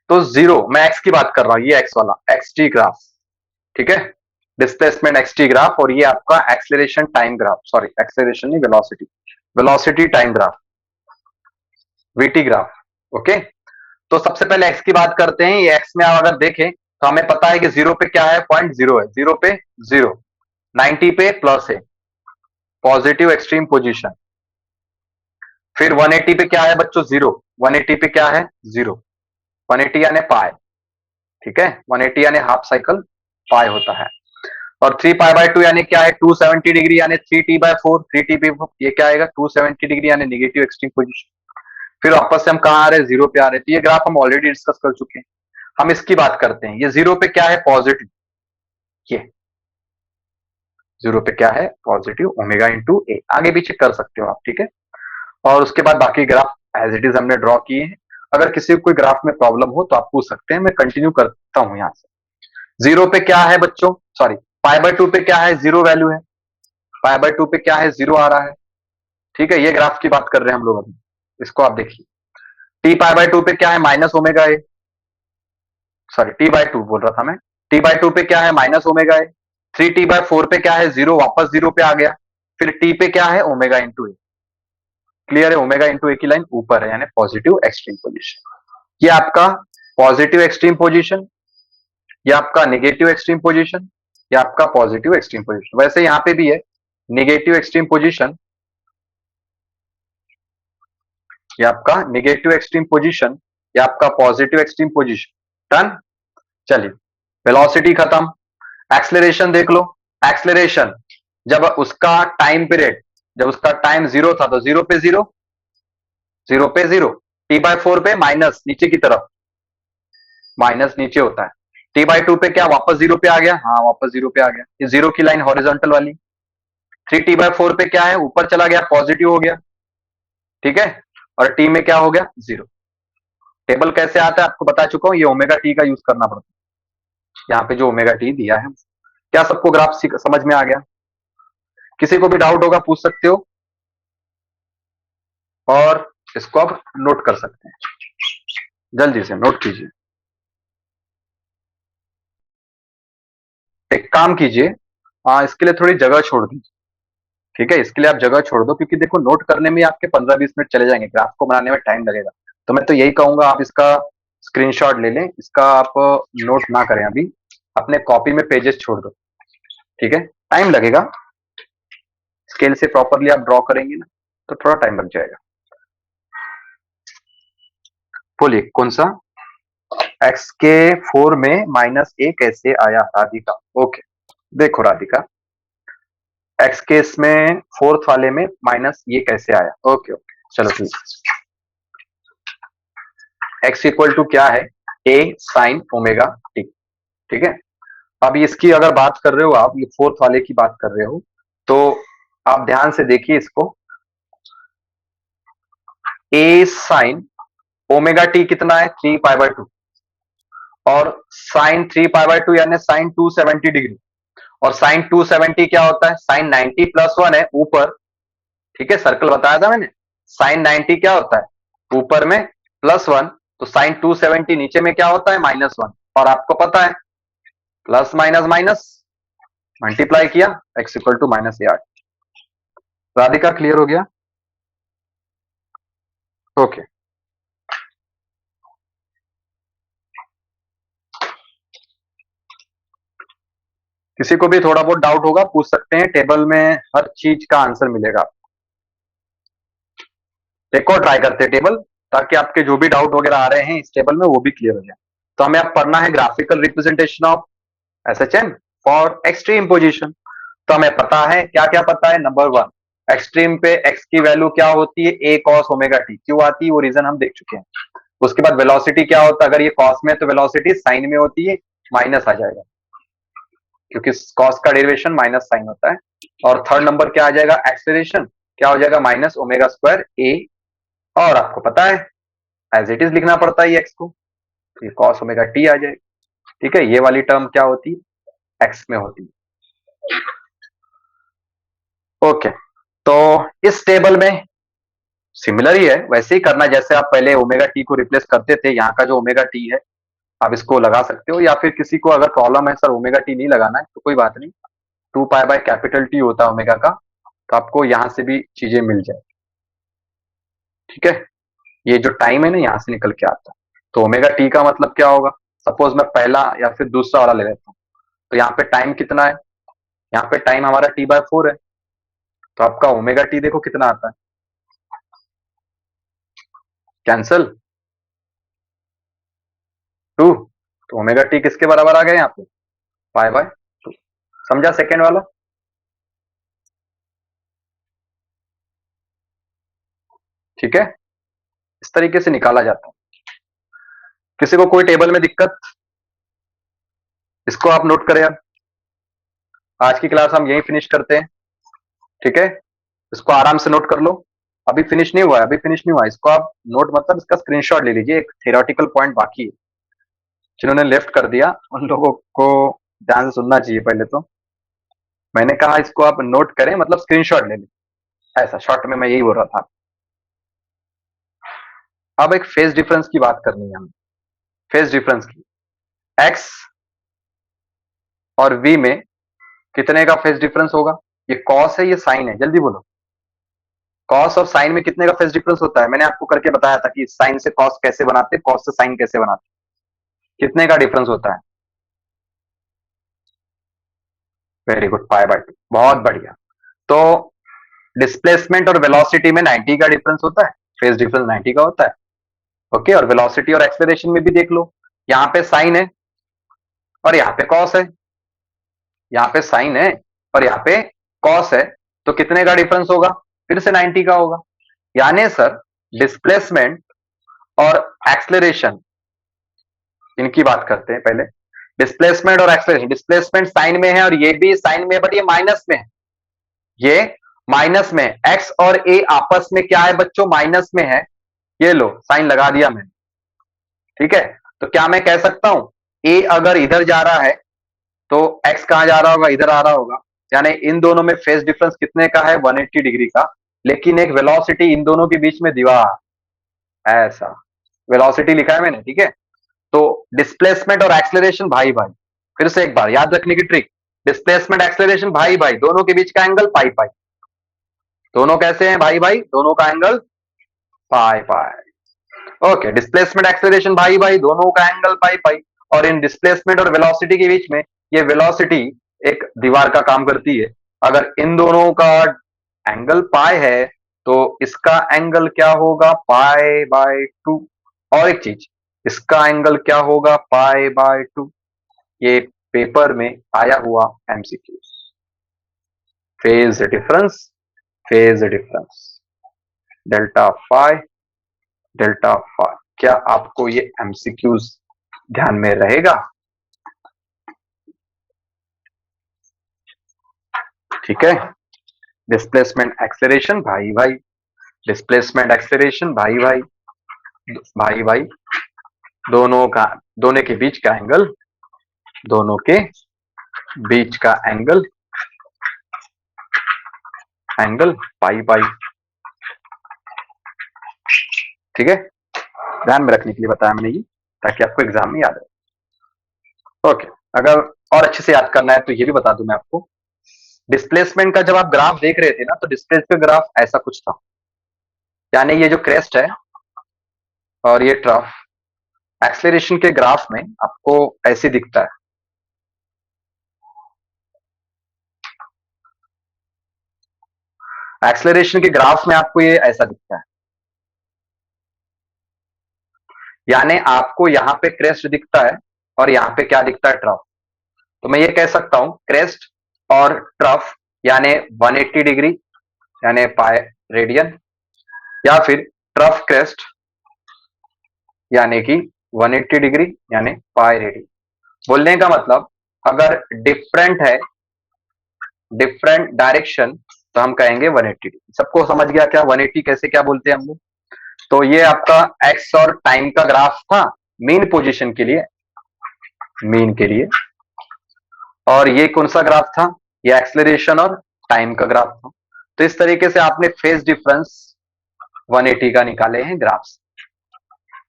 तो जीरो, मैं एक्स की बात कर रहा हूं, ये एक्स वाला एक्स टी ग्राफ, ठीक है, डिस्प्लेसमेंट एक्स टी ग्राफ, और ये आपका acceleration time graph, sorry acceleration नहीं, velocity, velocity time graph, VT graph, okay. तो सबसे पहले एक्स की बात करते हैं, ये एक्स में आप अगर देखें तो हमें पता है कि जीरो पे क्या है, पॉइंट जीरो है, जीरो पे जीरो, 90 पे प्लस है पॉजिटिव एक्सट्रीम पोजीशन, फिर 180 पे क्या है बच्चों, जीरो, 180 पे क्या है, जीरो, 180 यानी पाई, ठीक है, 180 यानी हाफ साइकिल पाई होता है, और 3 पाई/2 यानी क्या है, 270 डिग्री यानी 3t/4, 3t/4 ये क्या आएगा, 270 डिग्री यानी निगेटिव एक्सट्रीम पोजीशन। फिर वापस से हम कहां आ रहे हैं, जीरो पे आ रहे हैं। तो ये ग्राफ हम ऑलरेडी डिस्कस कर चुके हैं, हम इसकी बात करते हैं। ये जीरो पे क्या है, पॉजिटिव, ये जीरो पे क्या है, पॉजिटिव ओमेगा इंटू ए, आगे पीछे कर सकते हो आप, ठीक है। और उसके बाद बाकी ग्राफ एज इट इज हमने ड्रॉ किए हैं। अगर किसी को कोई ग्राफ में प्रॉब्लम हो तो आप पूछ सकते हैं, मैं कंटिन्यू करता हूं यहां से। जीरो पे क्या है बच्चों, सॉरी पाई/2 पे क्या है, जीरो वैल्यू है, पाई/2 पे क्या है, जीरो आ रहा है, ठीक है। ये ग्राफ की बात कर रहे हैं हम लोग अभी, इसको आप देखिए। t पाई/2 पे क्या है, minus omega A, sorry t/2 बोल रहा था मैं, t/2 पे क्या है, माइनस ओमेगा ए, 3t/4 पे क्या है, जीरो, वापस जीरो पे आ गया, फिर t पे क्या है, ओमेगा इंटू ए, क्लियर है, ओमेगा इंटू ए की लाइन ऊपर है यानी पॉजिटिव एक्सट्रीम पोजीशन। ये आपका पॉजिटिव एक्सट्रीम पोजीशन, ये आपका निगेटिव एक्सट्रीम पोजीशन, ये आपका पॉजिटिव एक्सट्रीम पोजीशन। वैसे यहां पे भी है निगेटिव एक्सट्रीम पोजीशन, ये आपका निगेटिव एक्सट्रीम पोजीशन, ये आपका पॉजिटिव एक्सट्रीम पोजीशन, डन। चलिए, वेलोसिटी खत्म, एक्सलेरेशन देख लो, एक्सलेरेशन जब उसका टाइम पीरियड, जब उसका टाइम जीरो था तो जीरो पे जीरो, जीरो पे जीरो, t/4 पे माइनस नीचे की तरफ, माइनस नीचे होता है, t/2 पे क्या वापस जीरो पे आ गया, हाँ वापस जीरो पे आ गया, ये जीरो की लाइन हॉरिजॉन्टल वाली। 3t/4 पे क्या है, ऊपर चला गया, पॉजिटिव हो गया, ठीक है, और टी में क्या हो गया, जीरो। टेबल कैसे आता है आपको बता चुका हूं, ये ओमेगा टी का यूज करना पड़ता है, यहाँ पे जो ओमेगा टी दिया है। क्या सबको ग्राफ समझ में आ गया, किसी को भी डाउट होगा पूछ सकते हो, और इसको आप नोट कर सकते हैं, जल्दी से नोट कीजिए। एक काम कीजिए, इसके लिए थोड़ी जगह छोड़ दीजिए, ठीक है, इसके लिए आप जगह छोड़ दो, क्योंकि देखो नोट करने में आपके 15-20 मिनट चले जाएंगे, ग्राफ को बनाने में टाइम लगेगा। तो मैं तो यही कहूंगा आप इसका स्क्रीनशॉट ले लें, इसका आप नोट ना करें अभी, अपने कॉपी में पेजेस छोड़ दो, ठीक है, टाइम लगेगा, स्केल से प्रॉपरली आप ड्रॉ करेंगे ना तो थोड़ा टाइम लग जाएगा। बोलिए कौन सा, एक्स के 4 में माइनस ए कैसे आया, राधिका, ओके। देखो राधिका, एक्स के इसमें फोर्थ वाले में माइनस ये कैसे आया, ओके ओके, चलो ठीक है। एक्स इक्वल टू क्या है, ए साइन ओमेगा टी। ठीक है, अब इसकी अगर बात कर रहे हो आप, ये फोर्थ वाले की बात कर रहे हो, तो आप ध्यान से देखिए इसको। ए साइन ओमेगा टी कितना है, 3 पाई बाय 2, और साइन 3 पाई बाय 2 यानी साइन 270 डिग्री। और साइन 270 क्या होता है, साइन 90 + 1 है ऊपर। ठीक है, सर्कल बताया था मैंने। साइन 90 क्या होता है, ऊपर में +1, तो साइन 270 नीचे में क्या होता है, -1। और आपको पता है प्लस माइनस माइनस मल्टीप्लाई किया, x equal to -8। Radhika clear हो गया? ओके। किसी को भी थोड़ा बहुत डाउट होगा पूछ सकते हैं, टेबल में हर चीज का आंसर मिलेगा। एक और ट्राई करते हैं टेबल, ताकि आपके जो भी डाउट वगैरह आ रहे हैं इस टेबल में वो भी क्लियर हो जाए। तो हमें अब पढ़ना है graphical representation of SHM for extreme position. तो हमें पता है, क्या क्या पता है, नंबर 1, एक्सट्रीम पे x की वैल्यू क्या होती है, a cos ओमेगा t। क्यों आती है वो रीजन हम देख चुके हैं। उसके बाद वेलोसिटी क्या होता है, अगर ये cos में है तो वेलोसिटी साइन में होती है, माइनस आ जाएगा, क्योंकि cos का डेरिवेशन माइनस साइन होता है। और थर्ड नंबर क्या आ जाएगा, एक्सेलरेशन क्या हो जाएगा, -ओमेगा² a। और आपको पता है एज इट इज लिखना पड़ता है x को, तो ये cos ओमेगा t आ जाएगा। ठीक है, ये वाली टर्म क्या होती है, x में होती है। ओके, तो इस टेबल में सिमिलर ही है, वैसे ही करना जैसे आप पहले ओमेगा टी को रिप्लेस करते थे। यहाँ का जो ओमेगा टी है आप इसको लगा सकते हो, या फिर किसी को अगर प्रॉब्लम है सर ओमेगा टी नहीं लगाना है तो कोई बात नहीं, 2 पाई बाय T होता है ओमेगा का, तो आपको यहां से भी चीजें मिल जाए। ठीक है, ये जो टाइम है ना यहाँ से निकल के आता है। तो ओमेगा टी का मतलब क्या होगा, सपोज मैं पहला या फिर दूसरा वाला ले लेता हूँ, तो यहाँ पे टाइम कितना है, यहाँ पे टाइम हमारा T/4 है, तो आपका ओमेगा टी देखो कितना आता है, कैंसल 2। तो ओमेगा टी किसके बराबर आ गया यहाँ पे, पाई/2। समझा सेकेंड वाला? ठीक है, इस तरीके से निकाला जाता है। किसी को कोई टेबल में दिक्कत, इसको आप नोट करें। अब आज की क्लास हम यही फिनिश करते हैं। ठीक है, इसको आराम से नोट कर लो। अभी फिनिश नहीं हुआ है, अभी फिनिश नहीं हुआ है, इसको आप नोट मतलब इसका स्क्रीनशॉट ले लीजिए। एक थियोरेटिकल पॉइंट बाकी है, जिन्होंने लेफ्ट कर दिया उन लोगों को ध्यान से सुनना चाहिए। पहले तो मैंने कहा इसको आप नोट करें, मतलब स्क्रीनशॉट ले लें, ऐसा शॉर्ट में मैं यही बोल रहा था। अब एक फेज डिफरेंस की बात करनी है हमें, फेज डिफरेंस की। एक्स और वी में कितने का फेज डिफरेंस होगा, ये कॉस है ये साइन है, जल्दी बोलो। कॉस और साइन में कितने का फेज डिफरेंस होता है, मैंने आपको करके बताया था कि साइन से कॉस कैसे बनाते, कॉस से साइन कैसे बनाते, कितने का डिफरेंस होता है। वेरी गुड, पाई/2, बहुत बढ़िया। तो डिस्प्लेसमेंट और वेलोसिटी में 90 का डिफरेंस होता है, फेज डिफरेंस 90 का होता है। ओके, और वेलोसिटी और एक्सेलरेशन में भी देख लो, यहाँ पे साइन है और यहाँ पे कॉस है, यहाँ पे साइन है और यहाँ पे कॉस है, तो कितने का डिफरेंस होगा, फिर से 90 का होगा। यानी सर डिस्प्लेसमेंट और एक्सेलरेशन, इनकी बात करते हैं पहले। डिस्प्लेसमेंट और एक्सेलरेशन, डिस्प्लेसमेंट साइन में है और ये भी साइन में है, बट ये माइनस में है, ये माइनस में। एक्स और ए आपस में क्या है बच्चों, माइनस में है। ये लो साइन लगा दिया मैंने। ठीक है, तो क्या मैं कह सकता हूं, ए अगर इधर जा रहा है तो एक्स कहां जा रहा होगा, इधर आ रहा होगा। यानी इन दोनों में फेज डिफरेंस कितने का है, 180 डिग्री का। लेकिन एक वेलोसिटी इन दोनों के बीच में दीवार, ऐसा वेलोसिटी लिखा है मैंने। ठीक है, तो डिस्प्लेसमेंट और एक्सेलरेशन भाई भाई, फिर से एक बार याद रखने की ट्रिक, डिस्प्लेसमेंट एक्सेलरेशन भाई भाई, दोनों के बीच का एंगल पाई पाई। दोनों कैसे हैं भाई भाई, दोनों का एंगल पाई पाई। ओके, डिस्प्लेसमेंट एक्सेलरेशन भाई भाई, दोनों का एंगल पाई पाई। और इन डिस्प्लेसमेंट और वेलोसिटी के बीच में ये वेलोसिटी एक दीवार का काम करती है। अगर इन दोनों का एंगल पाई है तो इसका एंगल क्या होगा, पाई/2। और एक चीज, इसका एंगल क्या होगा, पाई/2। ये पेपर में आया हुआ MCQ, phase difference, phase difference, delta phi, delta phi. क्या आपको ये MCQs ध्यान में रहेगा। ठीक है, डिस्प्लेसमेंट एक्सेलरेशन भाई भाई, डिस्प्लेसमेंट एक्सेलरेशन भाई भाई, भाई भाई, दोनों का, दोनों के बीच का एंगल, दोनों के बीच का एंगल, एंगल पाई पाई। ठीक है, ध्यान में रखने के लिए बताया मैंने ये, ताकि आपको एग्जाम में याद रहे। ओके, अगर और अच्छे से याद करना है तो ये भी बता दूं मैं आपको, डिस्प्लेसमेंट का जब आप ग्राफ देख रहे थे ना, तो डिस्प्लेसमेंट ग्राफ ऐसा कुछ था, यानी ये जो क्रेस्ट है और ये ट्रफ, एक्सेलरेशन के ग्राफ में आपको ऐसे दिखता है। एक्सेलरेशन के ग्राफ में आपको ये ऐसा दिखता है, यानी आपको यहां पे क्रेस्ट दिखता है और यहां पे क्या दिखता है, ट्रफ। तो मैं ये कह सकता हूं क्रेस्ट और ट्रफ यानी 180 डिग्री यानी पाई रेडियन, या फिर ट्रफ क्रेस्ट यानी कि 180 डिग्री यानी पाई रेडियन। बोलने का मतलब अगर डिफरेंट है, डिफरेंट डायरेक्शन, तो हम कहेंगे 180 डिग्री। सबको समझ गया क्या 180 कैसे क्या बोलते हैं हम लोग? तो ये आपका एक्स और टाइम का ग्राफ था मीन पोजीशन के लिए, मीन के लिए। और ये कौन सा ग्राफ था? ये एक्सेलरेशन और टाइम का ग्राफ था। तो इस तरीके से आपने फेज डिफरेंस 180 का निकाले हैं ग्राफ से।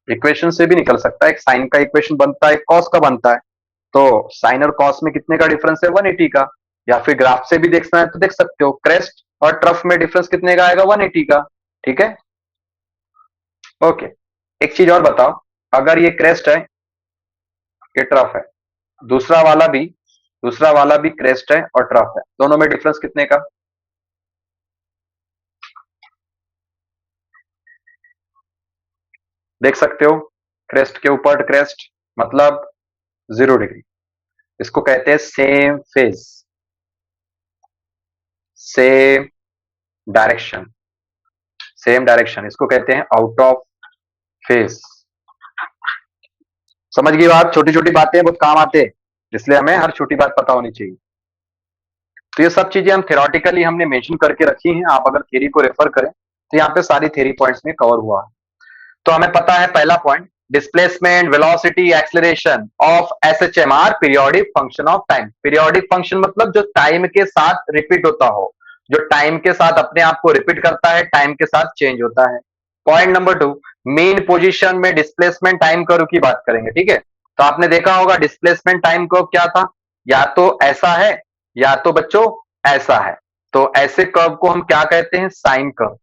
इक्वेशन से भी निकल सकता है, एक साइन का इक्वेशन बनता है, एक कॉस का बनता है। तो साइन और कॉस में कितने का डिफरेंस है? 180 का। या फिर ग्राफ से भी देखना है तो देख सकते हो, क्रेस्ट और ट्रफ में डिफरेंस कितने का आएगा? 180 का। ठीक है, ओके। एक चीज और बताओ, अगर ये क्रेस्ट है, ये ट्रफ है, दूसरा वाला भी, दूसरा वाला भी क्रेस्ट है और ट्रफ है, दोनों में डिफरेंस कितने का? देख सकते हो, क्रेस्ट के ऊपर क्रेस्ट मतलब 0 डिग्री, इसको कहते हैं same phase, same direction, same direction, इसको कहते हैं आउट ऑफ फेज। समझ गई बात? छोटी छोटी बातें बहुत काम आते हैं, इसलिए हमें हर छोटी बात पता होनी चाहिए। तो ये सब चीजें हम थ्योरेटिकली हमने मेंशन करके रखी हैं, आप अगर थ्योरी को रेफर करें तो यहाँ पे सारी थ्योरी पॉइंट्स में कवर हुआ है। तो हमें पता है पहला point, displacement velocity acceleration of SHM are periodic function of time. Periodic function मतलब जो टाइम के साथ रिपीट होता हो, जो टाइम के साथ अपने आप को रिपीट करता है, टाइम के साथ चेंज होता है। पॉइंट नंबर 2, मेन पोजीशन में डिस्प्लेसमेंट टाइम कर्व की बात करेंगे। ठीक है, तो आपने देखा होगा डिस्प्लेसमेंट टाइम कर्व क्या था, या तो ऐसा है या तो बच्चों ऐसा है। तो ऐसे कर्व को हम क्या कहते हैं? Sine curve.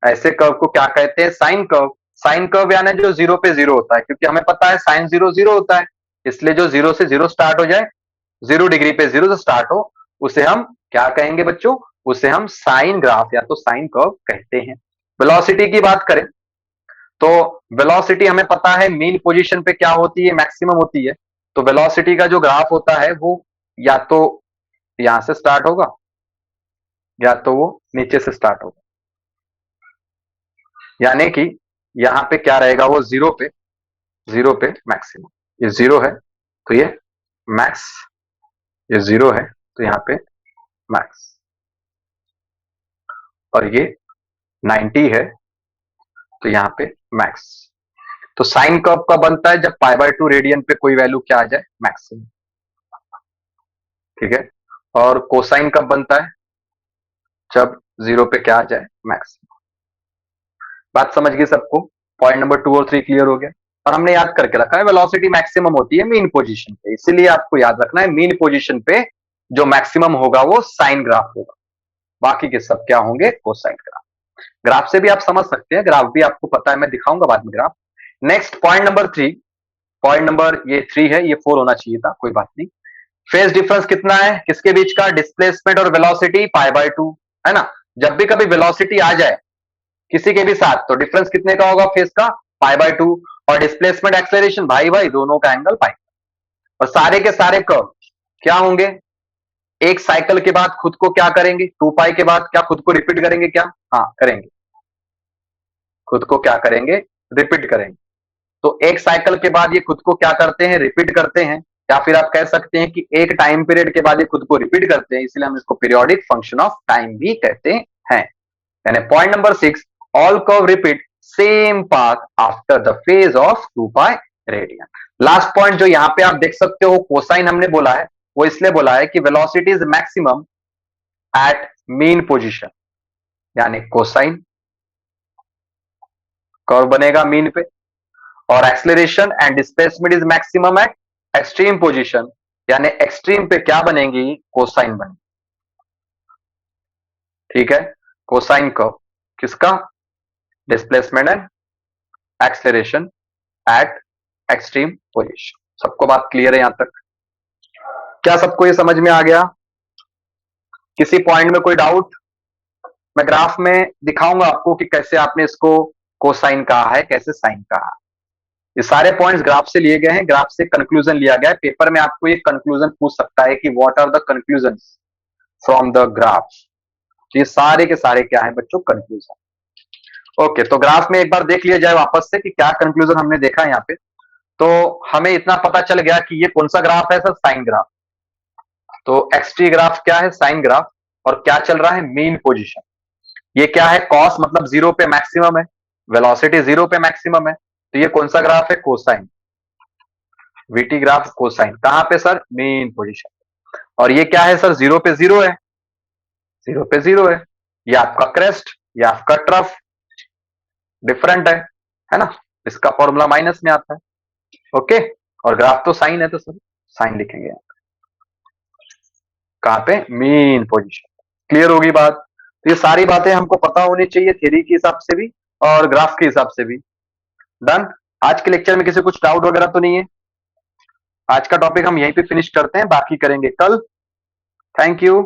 ऐसे कर्व को क्या कहते हैं? Sine curve. साइन कर्व यानी जो 0 पे 0 होता है, क्योंकि हमें पता है साइन 0 0 होता है, इसलिए जो 0 से 0 स्टार्ट हो जाए, 0 डिग्री पे 0 से स्टार्ट हो, उसे हम क्या कहेंगे बच्चों? उसे हम साइन ग्राफ या तो साइन कर्व कहते हैं। वेलोसिटी की बात करें तो वेलोसिटी हमें पता है मीन पोजीशन पे क्या होती है? मैक्सिमम होती है। तो वेलोसिटी का जो ग्राफ होता है वो या तो यहां से स्टार्ट होगा या तो वो नीचे से स्टार्ट होगा, यानी कि यहां पे क्या रहेगा? वो 0 पे, 0 पे मैक्सिमम, ये 0 है तो ये मैक्स, ये 0 है तो यहाँ पे मैक्स, और ये 90 है तो यहाँ पे मैक्स। तो साइन कर्व कब बनता है? जब π/2 रेडियन पे कोई वैल्यू क्या आ जाए? मैक्सिमम। ठीक है, और कोसाइन कब बनता है? जब 0 पे क्या आ जाए? मैक्सिमम। बात समझ गई सबको? पॉइंट नंबर 2 और 3 क्लियर हो गया। और हमने याद करके रखा है वेलोसिटी मैक्सिमम होती है मीन पोजीशन पे, इसीलिए आपको याद रखना है मीन पोजीशन पे जो मैक्सिमम होगा वो साइन ग्राफ होगा, बाकी के सब क्या होंगे? Cosine graph. ग्राफ से भी आप समझ सकते हैं, ग्राफ भी आपको पता है, मैं दिखाऊंगा बाद में graph. Next point number 3, point number ये 3 है, ये 4 होना चाहिए था, कोई बात नहीं। फेज डिफरेंस कितना है किसके बीच का? डिस्प्लेसमेंट और वेलोसिटी π/2, है ना। जब भी कभी वेलोसिटी आ जाए किसी के भी साथ, तो डिफरेंस कितने का होगा फेज का? π/2। और डिस्प्लेसमेंट एक्सेलरेशन भाई भाई दोनों का एंगल पाई। और सारे के सारे कर्व क्या होंगे? एक साइकिल के बाद खुद को क्या करेंगे? 2π के बाद क्या खुद को रिपीट करेंगे? क्या? हाँ करेंगे, खुद को क्या करेंगे? रिपीट करेंगे। तो एक साइकिल के बाद ये खुद को क्या करते हैं, रिपीट करते हैं, या फिर आप कह सकते हैं कि एक टाइम पीरियड के बाद ये खुद को रिपीट करते हैं, इसलिए हम इसको पीरियोडिक फंक्शन ऑफ टाइम भी कहते हैं। यानी point number 6, all curve repeat same path after the phase of 2 pi radian. Last point जो यहां पे आप देख सकते हो कोसाइन हमने बोला है, वो इसलिए बोला है कि velocity is maximum at mean position, यानी कोसाइन कर्व बनेगा मीन पे, और acceleration and displacement is maximum at extreme position, यानी एक्सट्रीम पे क्या बनेगी, कोसाइन बनेगी। ठीक है, कोसाइन कर्व किसका, displacement and acceleration at extreme position. सबको बात क्लियर है यहां तक? क्या सबको ये समझ में आ गया? किसी पॉइंट में कोई डाउट? मैं ग्राफ में दिखाऊंगा आपको कि कैसे आपने इसको कोसाइन कहा है, कैसे साइन कहा है। ये सारे पॉइंट्स ग्राफ से लिए गए हैं, ग्राफ से कंक्लूजन लिया गया है। पेपर में आपको ये कंक्लूजन पूछ सकता है कि what are the conclusion from the graph. ये सारे के सारे क्या है बच्चों, कंक्लूजन। ओके, तो ग्राफ में एक बार देख लिया जाए वापस से कि क्या कंक्लूजन हमने देखा यहाँ पे। तो हमें इतना पता चल गया कि ये कौन सा ग्राफ है सर, साइन ग्राफ। तो एक्सटी ग्राफ क्या है, साइन ग्राफ, और क्या चल रहा है, मीन पोजीशन। ये क्या है, कॉस मतलब 0 पे मैक्सिमम है, वेलोसिटी 0 पे मैक्सिमम है, तो ये कौन सा ग्राफ है, कोसाइन, वीटी ग्राफ कोसाइन। कहां पे सर, मीन पोजीशन। और ये क्या है सर, 0 पे 0 है, 0 पे 0 है। ये आपका क्रेस्ट, ये आपका ट्रफ, डिफरेंट है ना। इसका फॉर्मूला माइनस में आता है। ओके, और ग्राफ तो साइन है, तो सर साइन लिखेंगे कहां पे, मीन पोजीशन। क्लियर होगी बात? तो ये सारी बातें हमको पता होनी चाहिए, थ्योरी के हिसाब से भी और ग्राफ के हिसाब से भी। डन। आज के लेक्चर में किसी कुछ डाउट वगैरह तो नहीं है? आज का टॉपिक हम यहीं पे फिनिश करते हैं, बाकी करेंगे कल। Thank you.